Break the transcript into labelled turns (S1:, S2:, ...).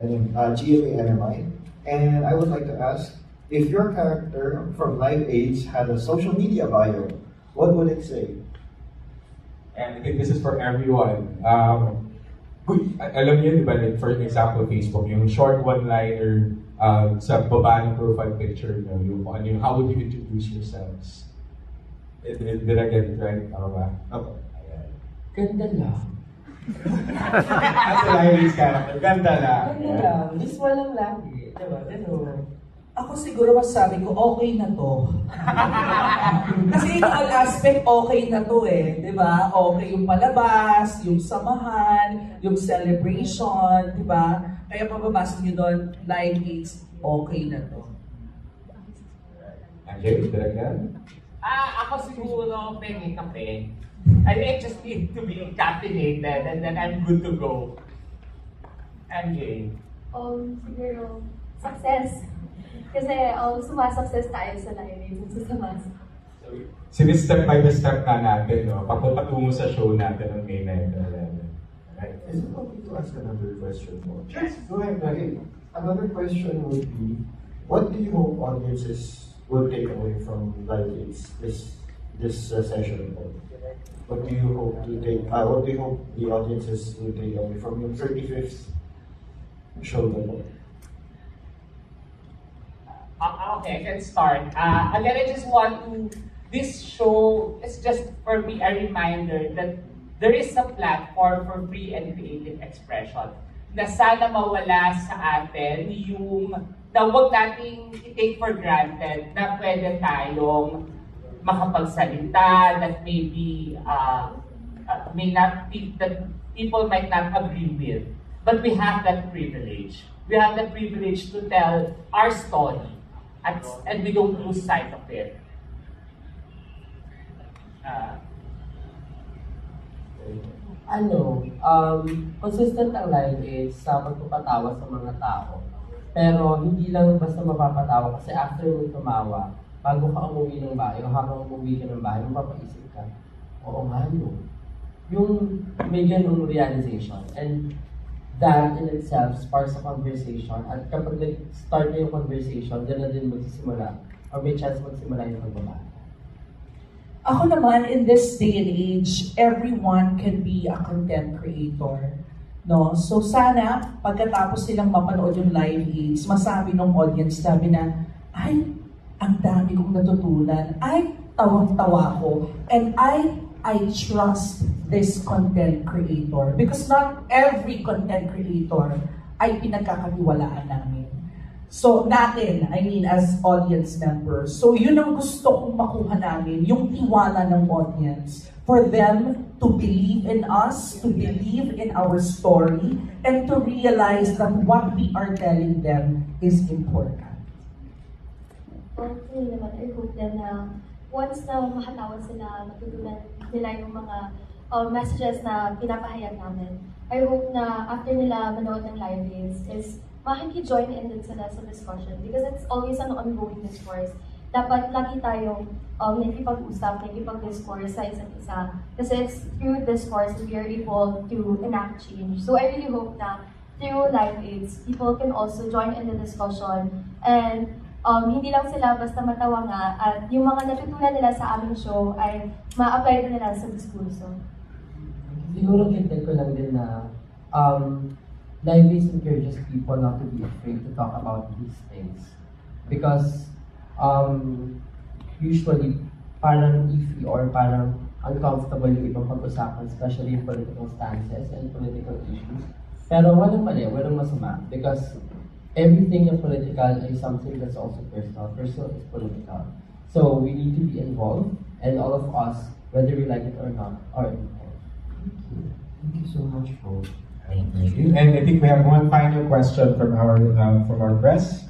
S1: GMANMI, and I would like to ask if your character from Live Aids had a social media bio, what would it say?
S2: And I think this is for everyone. Alam niyo, di ba, like, for example, Facebook, yung short one-liner sa baba ng profile picture niyo, yung how would you introduce yourselves? Did I get it right? Tama ba?
S1: Okay.
S3: Ganda lang.
S2: As a Live character, ganda lang.
S3: Ganda lang. Mismo lang lagi. Diba? Ganun. Ako siguro masasabi ko, okay na to. Kasi in all aspect, okay na to eh. Diba? Okay yung palabas, yung samahan, yung celebration, diba? Kaya pababasa nyo doon, Live Aids, okay na to.
S2: Angel, talaga?
S4: Ako siguro, pengi kape. I just need to be caffeinated and then I'm good to go. MJ?
S5: Siguro, success. Kasi sumasuccess tayo sa Live Aids at sa
S2: Sinistep by the step na natin, no? Papatungo sa show natin ng May 9 Right?
S1: Is it okay to ask another question more? Yes, go ahead. Okay. Another question would be, what do you hope audiences will take away from Live Aids this session? What do you hope the audiences will take away from your 35th show?
S4: Okay, I can start. Again, I just want to, this show is just for me a reminder that there is a platform for free and creative expression na sana mawala sa atin yung, na huwag nating i-take for granted na pwede tayong makapagsalita, that maybe that people might not agree with. But we have that privilege. We have the privilege to tell our story, and we don't lose sight of it.
S3: Consistent ang Live Aids sa pagpapatawa sa mga tao. Pero hindi lang basta mapapatawa kasi after mo tumawa, bago ka umuwi ng bahay, o habang umuwi ka ng bahay, mapapaisip ka, oo nga no. Yung may ganung realization. And that in itself sparks a conversation. At kapag nag-start na yung conversation, dyan na din magsisimula, or may chance magsimula yung pagbabata.
S6: Ako naman, in this day and age, everyone can be a content creator. No? So sana, pagkatapos silang mapanood yung Live Aids, masabi ng audience, sabi na, ay, ang dami kong natutunan, ay, tawang-tawa ko, and I trust this content creator. Because not every content creator ay pinagkakatiwalaan namin. So, natin, I mean, as audience members. So, yun ang gusto kong makuha namin, yung tiwala ng audience. For them to believe in us, to believe in our story, and to realize that what we are telling them is important.
S5: Hopefully naman, I hope din na once na makatawag sila, matutunan nila yung mga messages na pinapahayag namin. I hope na after nila manood ng Live Aids is makiki-join in din sila sa discussion because it's always an ongoing discourse. Dapat lagi tayong nakikipag-usap, nakikipag-discourse sa isa't isa. Kasi it's through discourse we are able to enact change. So I really hope na through Live Aids, people can also join in the discussion and hindi lang sila basta matawa nga at yung mga natutunan nila sa aming show ay ma-apply din nila sa diskurso.
S3: Siguro kintin ko lang din na Live Aids encourages people not to be afraid to talk about these things. Because usually parang iffy or parang uncomfortable yung ibang pag-usapan, especially in political stances and political issues. Pero walang mali, walang masama. Because everything in political is something that's also personal. Personal is political. So we need to be involved, and all of us, whether we like it or not, are involved.
S1: Thank you so much, Paul.
S2: Thank you. And I think we have one final question from our press.